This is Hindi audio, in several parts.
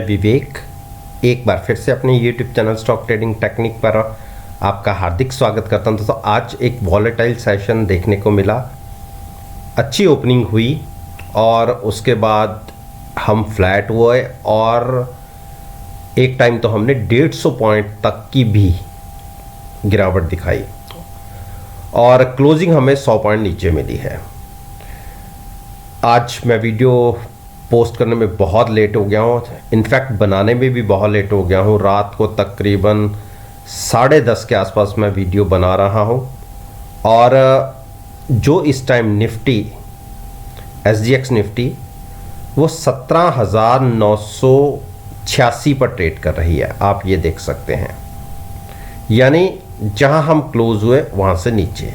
विवेक एक बार फिर से अपने YouTube channel stock trading technique पर आपका हार्दिक स्वागत करता हूं। दोस्तों आज एक वॉलेटाइल सेशन देखने को मिला, अच्छी ओपनिंग हुई और उसके बाद हम फ्लैट हुए और एक टाइम तो हमने 150 पॉइंट तक की भी गिरावट दिखाई और क्लोजिंग हमें 100 पॉइंट नीचे मिली है। आज मैं वीडियो पोस्ट करने में बहुत लेट हो गया हूँ, इनफैक्ट बनाने में भी बहुत लेट हो गया हूँ। रात को तकरीबन 10:30 के आसपास मैं वीडियो बना रहा हूँ और जो इस टाइम निफ्टी SGX निफ्टी वो 17,986 पर ट्रेड कर रही है, आप ये देख सकते हैं। यानी जहाँ हम क्लोज हुए वहाँ से नीचे।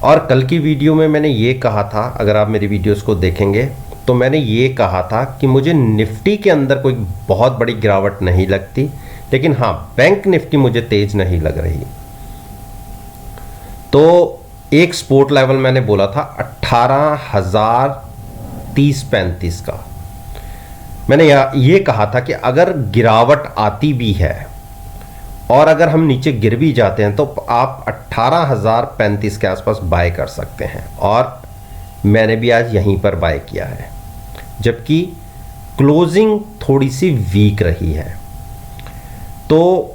और कल की वीडियो में मैंने ये कहा था, अगर आप मेरी वीडियोस को देखेंगे तो मैंने ये कहा था कि मुझे निफ्टी के अंदर कोई बहुत बड़ी गिरावट नहीं लगती, लेकिन हाँ बैंक निफ्टी मुझे तेज नहीं लग रही। तो एक सपोर्ट लेवल मैंने बोला था 18,030-35 का। मैंने ये कहा था कि अगर गिरावट आती भी है और अगर हम नीचे गिर भी जाते हैं तो आप 18,035 के आसपास बाय कर सकते हैं, और मैंने भी आज यहीं पर बाय किया है, जबकि क्लोजिंग थोड़ी सी वीक रही है। तो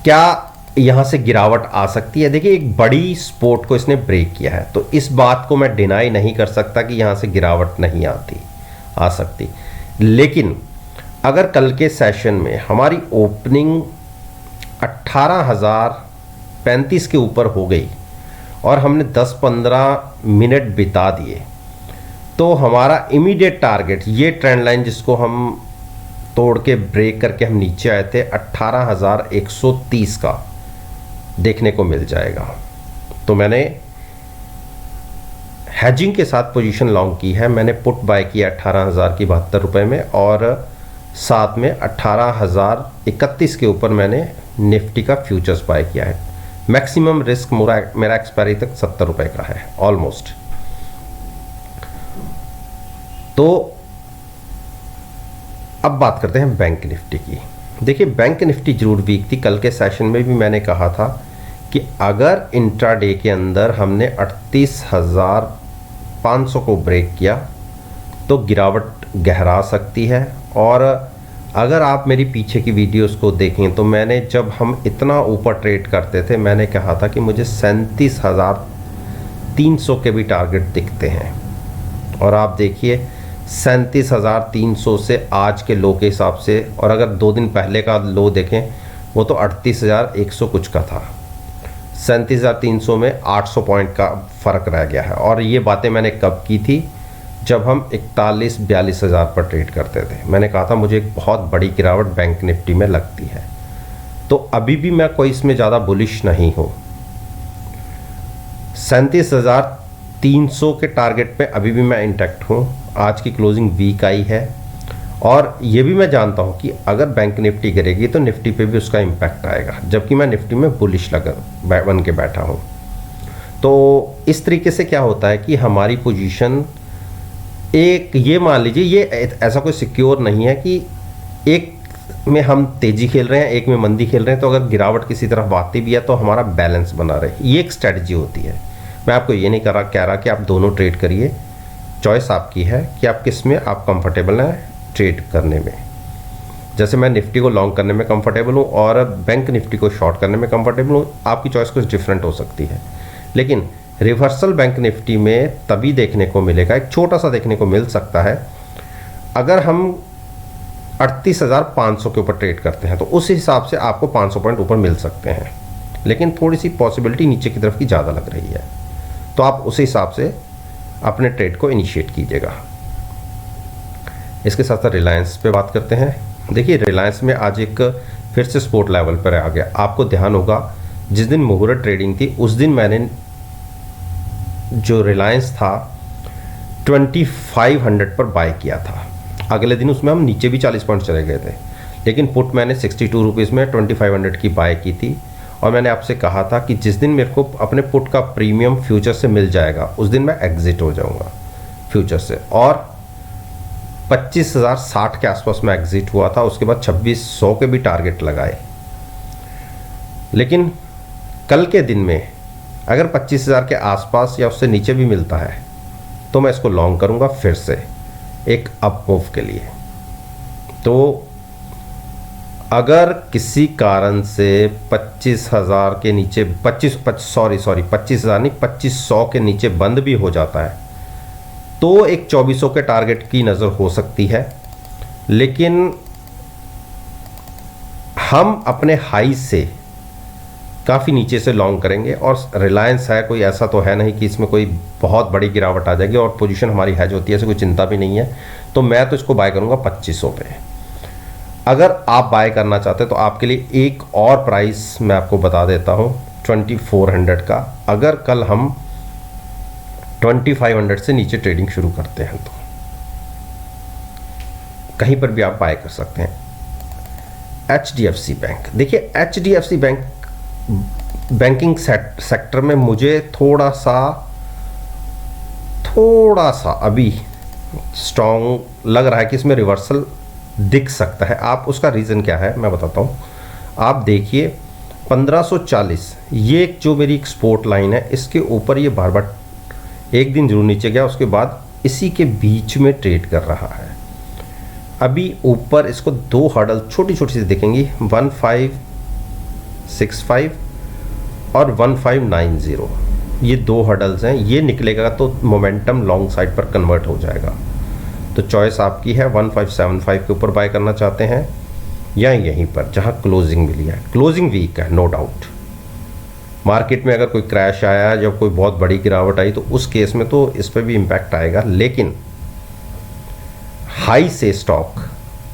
क्या यहां से गिरावट आ सकती है? देखिए एक बड़ी सपोर्ट को इसने ब्रेक किया है, तो इस बात को मैं डिनाई नहीं कर सकता कि यहां से गिरावट नहीं आ सकती। लेकिन अगर कल के सेशन में हमारी ओपनिंग 18,035 के ऊपर हो गई और हमने 10-15 मिनट बिता दिए तो हमारा इमीडिएट टारगेट, ये ट्रेंड लाइन जिसको हम तोड़ के ब्रेक करके हम नीचे आए थे, 18,130 का देखने को मिल जाएगा। तो मैंने हैजिंग के साथ पोजीशन लॉन्ग की है। मैंने पुट बाय किया 18,000 की 72 रुपये में और साथ में 18,031 के ऊपर मैंने निफ्टी का फ्यूचर्स बाय किया है। मैक्सिमम रिस्क मेरा एक्सपायरी तक 70 रुपये का है ऑलमोस्ट। तो अब बात करते हैं बैंक निफ्टी की। देखिए बैंक निफ्टी जरूर वीक थी। कल के सेशन में भी मैंने कहा था कि अगर इंट्राडे के अंदर हमने 38,500 को ब्रेक किया तो गिरावट गहरा सकती है। और अगर आप मेरी पीछे की वीडियोस को देखें तो मैंने, जब हम इतना ऊपर ट्रेड करते थे, मैंने कहा था कि मुझे 37,300 के भी टारगेट दिखते हैं। और आप देखिए 37,300 से आज के लो के हिसाब से, और अगर 2 दिन पहले का लो देखें वो तो 38,100 कुछ का था। 37,300 में 800 पॉइंट का फ़र्क रह गया है। और ये बातें मैंने कब की थी? जब हम 41-42 हज़ार पर ट्रेड करते थे। मैंने कहा था मुझे एक बहुत बड़ी गिरावट बैंक निफ्टी में लगती है। तो अभी भी मैं कोई इसमें ज़्यादा बुलिश नहीं हूँ। 37,300 के टारगेट पे अभी भी मैं इंटैक्ट हूँ। आज की क्लोजिंग वीक आई है और ये भी मैं जानता हूँ कि अगर बैंक निफ्टी गिरेगी तो निफ्टी पे भी उसका इम्पैक्ट आएगा, जबकि मैं निफ्टी में बुलिश बन के बैठा हूँ। तो इस तरीके से क्या होता है कि हमारी पोजीशन, एक ये मान लीजिए, ये ऐसा कोई सिक्योर नहीं है कि एक में हम तेज़ी खेल रहे हैं एक में मंदी खेल रहे हैं, तो अगर गिरावट किसी तरफ आती भी है तो हमारा बैलेंस बना रहे, ये एक स्ट्रेटजी होती है। मैं आपको ये नहीं कह रहा कि आप दोनों ट्रेड करिए, चॉइस आपकी है कि आप किस में आप कंफर्टेबल हैं ट्रेड करने में। जैसे मैं निफ्टी को लॉन्ग करने में कंफर्टेबल हूँ और बैंक निफ्टी को शॉर्ट करने में कंफर्टेबल हूँ, आपकी चॉइस कुछ डिफरेंट हो सकती है। लेकिन रिवर्सल बैंक निफ्टी में तभी देखने को मिलेगा, एक छोटा सा देखने को मिल सकता है, अगर हम 38,500 के ऊपर ट्रेड करते हैं तो उस हिसाब से आपको 500 पॉइंट ऊपर मिल सकते हैं। लेकिन थोड़ी सी पॉसिबिलिटी नीचे की तरफ की ज़्यादा लग रही है, तो आप उस हिसाब से अपने ट्रेड को इनिशिएट कीजिएगा। इसके साथ साथ रिलायंस पे बात करते हैं। देखिए रिलायंस में आज एक फिर से सपोर्ट लेवल पर आ गया। आपको ध्यान होगा जिस दिन मुहूर्त ट्रेडिंग थी उस दिन मैंने जो रिलायंस था 2500 पर बाय किया था। अगले दिन उसमें हम नीचे भी 40 पॉइंट चले गए थे, लेकिन पुट मैंने 62 रुपीज़ में 2500 की बाय की थी। और मैंने आपसे कहा था कि जिस दिन मेरे को अपने पुट का प्रीमियम फ्यूचर से मिल जाएगा उस दिन मैं एग्जिट हो जाऊंगा फ्यूचर से। और 25,060 के आसपास में एग्जिट हुआ था, उसके बाद 2600 के भी टारगेट लगाए। लेकिन कल के दिन में अगर 25,000 के आसपास या उससे नीचे भी मिलता है तो मैं इसको लॉन्ग करूंगा फिर से एक अप मूव के लिए। तो अगर किसी कारण से 25,000 के नीचे 25,000 नहीं 2500 के नीचे बंद भी हो जाता है तो एक 2400 के टारगेट की नज़र हो सकती है। लेकिन हम अपने हाई से काफ़ी नीचे से लॉन्ग करेंगे और रिलायंस है, कोई ऐसा तो है नहीं कि इसमें कोई बहुत बड़ी गिरावट आ जाएगी और पोजीशन हमारी हैज होती है, ऐसे कोई चिंता भी नहीं है। तो मैं तो इसको बाय करूंगा 2500 पे। अगर आप बाय करना चाहते हैं तो आपके लिए एक और प्राइस मैं आपको बता देता हूं 2400 का। अगर कल हम 2500 से नीचे ट्रेडिंग शुरू करते हैं तो कहीं पर भी आप बाय कर सकते हैं। HDFC बैंक, देखिए HDFC बैंक बैंकिंग सेक्टर में मुझे थोड़ा सा अभी स्ट्रॉन्ग लग रहा है कि इसमें रिवर्सल दिख सकता है। आप उसका रीज़न क्या है मैं बताता हूँ। आप देखिए 1540 ये जो मेरी एक सपोर्ट लाइन है, इसके ऊपर ये बार बार एक दिन जरूर नीचे गया, उसके बाद इसी के बीच में ट्रेड कर रहा है। अभी ऊपर इसको दो हर्डल छोटी छोटी सी दिखेंगी 1565 और 1590, ये दो हर्डल्स हैं। ये निकलेगा तो मोमेंटम लॉन्ग साइड पर कन्वर्ट हो जाएगा। तो चॉइस आपकी है 1575 के ऊपर बाय करना चाहते हैं या यहीं पर जहां क्लोजिंग मिली है। क्लोजिंग वीक है नो डाउट। मार्केट में अगर कोई क्रैश आया, जब कोई बहुत बड़ी गिरावट आई तो उस केस में तो इस पर भी इम्पैक्ट आएगा। लेकिन हाई से स्टॉक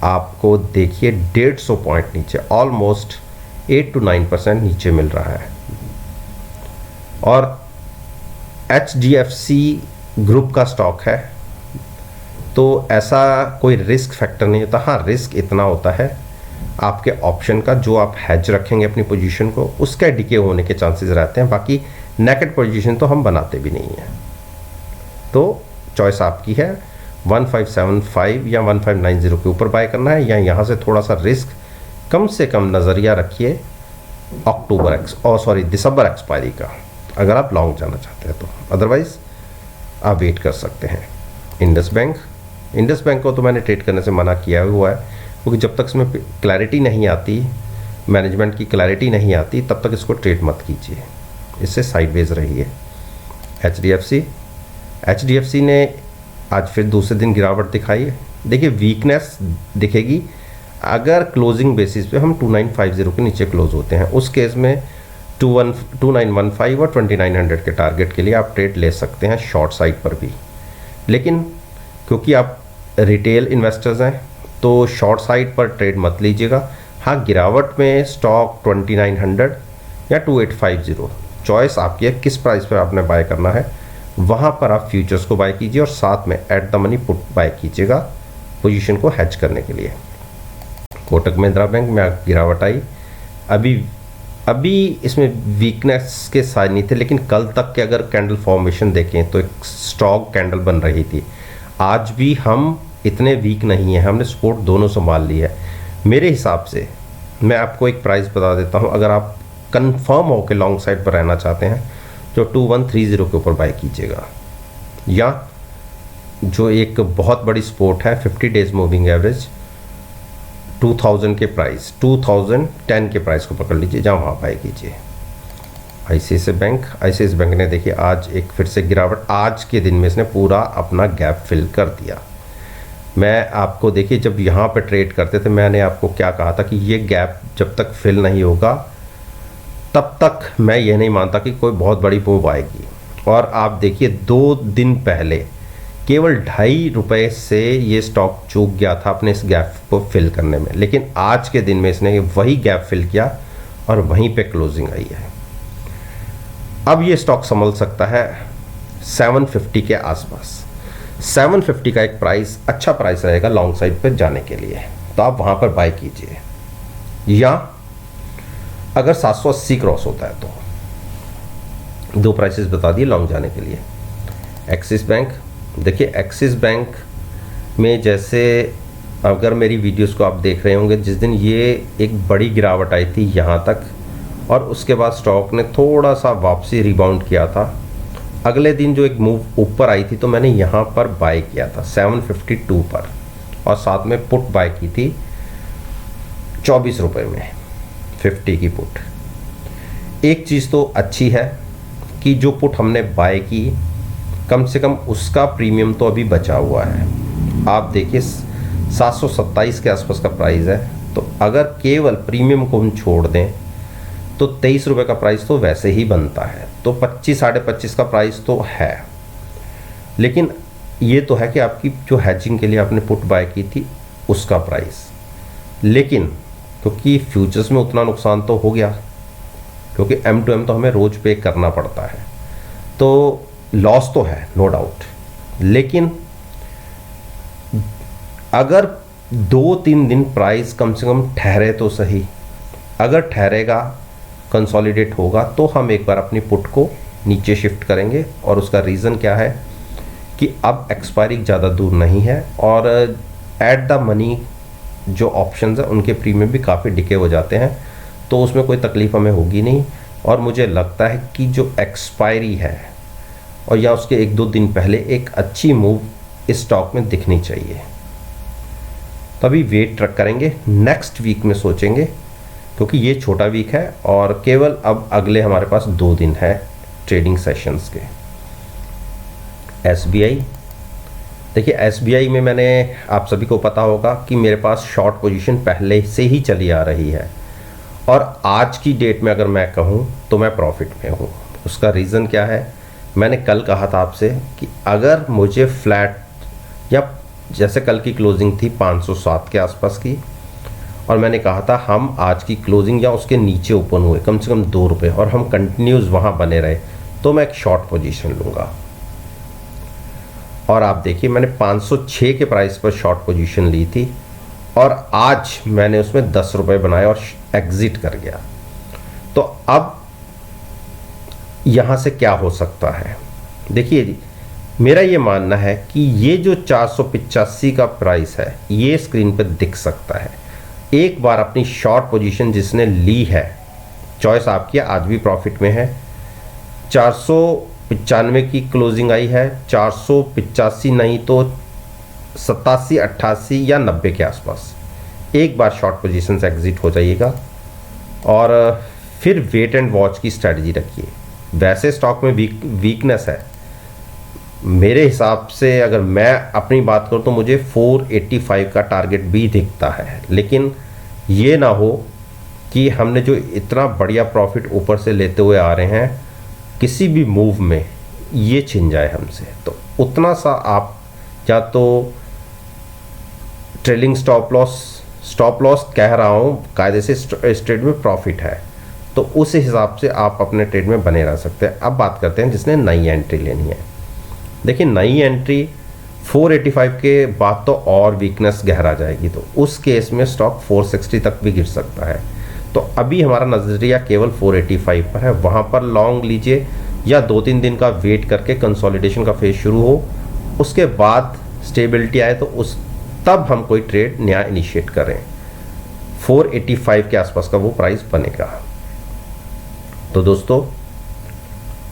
आपको देखिए 150 पॉइंट नीचे, ऑलमोस्ट 8 to 9% नीचे मिल रहा है। और HDFC ग्रुप का स्टॉक है तो ऐसा कोई रिस्क फैक्टर नहीं होता। हाँ, रिस्क इतना होता है आपके ऑप्शन का, जो आप हैज रखेंगे अपनी पोजीशन को, उसका डिके होने के चांसेस रहते हैं। बाकी नेकेड पोजीशन तो हम बनाते भी नहीं हैं। तो चॉइस आपकी है 1575 या 1590 के ऊपर बाय करना है, या यहाँ से थोड़ा सा रिस्क कम से कम नज़रिया रखिए दिसंबर एक्सपायरी का, अगर आप लॉन्ग जाना चाहते हैं तो। अदरवाइज आप वेट कर सकते हैं। इंडस बैंक को तो मैंने ट्रेड करने से मना किया हुआ है, क्योंकि जब तक इसमें क्लैरिटी नहीं आती, मैनेजमेंट की क्लैरिटी नहीं आती, तब तक इसको ट्रेड मत कीजिए, इससे साइडवेज रहिए। HDFC ने आज फिर दूसरे दिन गिरावट दिखाई है। देखिए वीकनेस दिखेगी अगर क्लोजिंग बेसिस पे हम 2950 के नीचे क्लोज होते हैं। उस केस में 2915 और 2900 के टारगेट के लिए आप ट्रेड ले सकते हैं शॉर्ट साइड पर भी। लेकिन क्योंकि आप रिटेल इन्वेस्टर्स हैं तो शॉर्ट साइड पर ट्रेड मत लीजिएगा। हाँ, गिरावट में स्टॉक 2900 या 2850, चॉइस आपकी है किस प्राइस पर आपने बाय करना है, वहाँ पर आप फ्यूचर्स को बाय कीजिए और साथ में at the money put buy कीजिएगा पोजीशन को हैज करने के लिए। कोटक महिंद्रा बैंक में गिरावट आई, अभी इसमें वीकनेस के साइन नहीं थे, लेकिन कल तक के अगर कैंडल फॉर्मेशन देखें तो एक स्ट्रॉन्ग कैंडल बन रही थी। आज भी हम इतने वीक नहीं है, हमने सपोर्ट दोनों संभाल ली है। मेरे हिसाब से मैं आपको एक प्राइस बता देता हूं, अगर आप कंफर्म हो के लॉन्ग साइड पर रहना चाहते हैं तो 2130 के ऊपर बाय कीजिएगा, या जो एक बहुत बड़ी सपोर्ट है 50 डेज मूविंग एवरेज 2000 के प्राइस 2010 के प्राइस को पकड़ लीजिए, जहाँ वहाँ बाय कीजिए। ICICI बैंक ने देखिए आज एक फिर से गिरावट, आज के दिन में इसने पूरा अपना गैप फिल कर दिया। मैं आपको देखिए जब यहाँ पे ट्रेड करते थे मैंने आपको क्या कहा था कि ये गैप जब तक फिल नहीं होगा तब तक मैं ये नहीं मानता कि कोई बहुत बड़ी मूव आएगी। और आप देखिए 2 दिन पहले केवल ₹2.5 से ये स्टॉक चूक गया था अपने इस गैप को फिल करने में, लेकिन आज के दिन में इसने वही गैप फिल किया और वहीं पे क्लोजिंग आई है। अब ये स्टॉक संभल सकता है 750 के आसपास। 750 का एक प्राइस अच्छा प्राइस रहेगा लॉन्ग साइड पर जाने के लिए, तो आप वहाँ पर बाय कीजिए। या अगर 780 क्रॉस होता है तो 2 प्राइसेस बता दिए लॉन्ग जाने के लिए। एक्सिस बैंक, देखिए एक्सिस बैंक में जैसे अगर मेरी वीडियोस को आप देख रहे होंगे, जिस दिन ये एक बड़ी गिरावट आई थी यहाँ तक और उसके बाद स्टॉक ने थोड़ा सा वापसी रिबाउंड किया था, अगले दिन जो एक मूव ऊपर आई थी तो मैंने यहाँ पर बाय किया था 752 पर और साथ में पुट बाय की थी 24 रुपये में 50 की पुट। एक चीज़ तो अच्छी है कि जो पुट हमने बाय की कम से कम उसका प्रीमियम तो अभी बचा हुआ है। आप देखिए 727 के आसपास का प्राइस है, तो अगर केवल प्रीमियम को हम छोड़ दें तो 23 रुपये का प्राइस तो वैसे ही बनता है, तो 25 साढ़े 25 का प्राइस तो है। लेकिन ये तो है कि आपकी जो हैजिंग के लिए आपने पुट बाय की थी उसका प्राइस, लेकिन क्योंकि फ्यूचर्स में उतना नुकसान तो हो गया, क्योंकि M2M तो हमें रोज पे करना पड़ता है, तो लॉस तो है नो डाउट। लेकिन अगर 2-3 दिन प्राइस कम से कम ठहरे तो सही, अगर ठहरेगा कंसोलिडेट होगा तो हम एक बार अपनी पुट को नीचे शिफ्ट करेंगे। और उसका रीज़न क्या है कि अब एक्सपायरी ज़्यादा दूर नहीं है और एट द मनी जो ऑप्शंस हैं उनके प्रीमियम भी काफ़ी डिके हो जाते हैं, तो उसमें कोई तकलीफ़ हमें होगी नहीं। और मुझे लगता है कि जो एक्सपायरी है और या उसके 1-2 दिन पहले एक अच्छी मूव इस स्टॉक में दिखनी चाहिए, तभी वेट ट्रक करेंगे। नेक्स्ट वीक में सोचेंगे, क्योंकि ये छोटा वीक है और केवल अब अगले हमारे पास 2 दिन है ट्रेडिंग सेशंस के। SBI देखिए, SBI में मैंने, आप सभी को पता होगा कि मेरे पास शॉर्ट पोजीशन पहले से ही चली आ रही है और आज की डेट में अगर मैं कहूँ तो मैं प्रॉफिट में हूँ। उसका रीज़न क्या है, मैंने कल कहा था आपसे कि अगर मुझे फ्लैट या जैसे कल की क्लोजिंग थी 507 के आसपास की और मैंने कहा था हम आज की क्लोजिंग या उसके नीचे ओपन हुए कम से कम 2 रुपये और हम कंटिन्यूस वहाँ बने रहे तो मैं एक शॉर्ट पोजीशन लूँगा। और आप देखिए मैंने 506 के प्राइस पर शॉर्ट पोजीशन ली थी और आज मैंने उसमें 10 रुपये बनाए और एग्जिट कर गया। तो अब यहाँ से क्या हो सकता है, देखिए मेरा ये मानना है कि ये जो 485 का प्राइस है ये स्क्रीन पर दिख सकता है। एक बार अपनी शॉर्ट पोजीशन जिसने ली है, चॉइस आपकी, आज भी प्रॉफिट में है। 495 की क्लोजिंग आई है, 485 नहीं तो 87, 88 या 90 के आसपास एक बार शॉर्ट पोजीशन से एग्जिट हो जाइएगा और फिर वेट एंड वॉच की स्ट्रैटेजी रखिए। वैसे स्टॉक में वीकनेस है मेरे हिसाब से, अगर मैं अपनी बात करूं तो मुझे 485 का टारगेट भी दिखता है, लेकिन ये ना हो कि हमने जो इतना बढ़िया प्रॉफिट ऊपर से लेते हुए आ रहे हैं किसी भी मूव में ये छिन जाए हमसे, तो उतना सा आप या तो ट्रेलिंग स्टॉप लॉस कह रहा हूँ, कायदे से इस ट्रेड में प्रॉफिट है तो उस हिसाब से आप अपने ट्रेड में बने रह सकते हैं। अब बात करते हैं जिसने नई एंट्री लेनी है। देखिए नई एंट्री 485 के बाद तो और वीकनेस गहरा जाएगी, तो उस केस में स्टॉक 460 तक भी गिर सकता है। तो अभी हमारा नज़रिया केवल 485 पर है, वहाँ पर लॉन्ग लीजिए या 2-3 दिन का वेट करके कंसोलिडेशन का फेज शुरू हो, उसके बाद स्टेबिलिटी आए तो तब हम कोई ट्रेड नया इनिशिएट करें। 485 के आसपास का वो प्राइस बनेगा। तो दोस्तों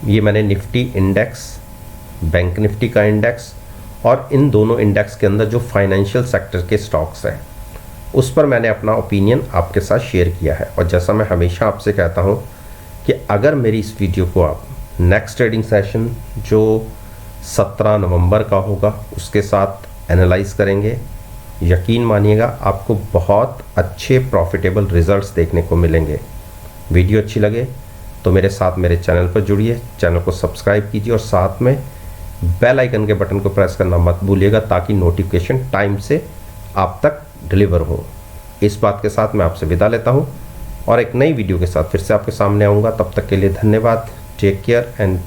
ये मैंने निफ्टी इंडेक्स, बैंक निफ्टी का इंडेक्स और इन दोनों इंडेक्स के अंदर जो फाइनेंशियल सेक्टर के स्टॉक्स हैं उस पर मैंने अपना ओपिनियन आपके साथ शेयर किया है। और जैसा मैं हमेशा आपसे कहता हूं कि अगर मेरी इस वीडियो को आप नेक्स्ट ट्रेडिंग सेशन जो 17 नवंबर का होगा उसके साथ एनालाइज करेंगे, यकीन मानिएगा आपको बहुत अच्छे प्रॉफिटेबल रिजल्ट्स देखने को मिलेंगे। वीडियो अच्छी लगे तो मेरे साथ मेरे चैनल पर जुड़िए, चैनल को सब्सक्राइब कीजिए और साथ में बेल आइकन के बटन को प्रेस करना मत भूलिएगा ताकि नोटिफिकेशन टाइम से आप तक डिलीवर हो। इस बात के साथ मैं आपसे विदा लेता हूं और एक नई वीडियो के साथ फिर से आपके सामने आऊँगा। तब तक के लिए धन्यवाद। Take care and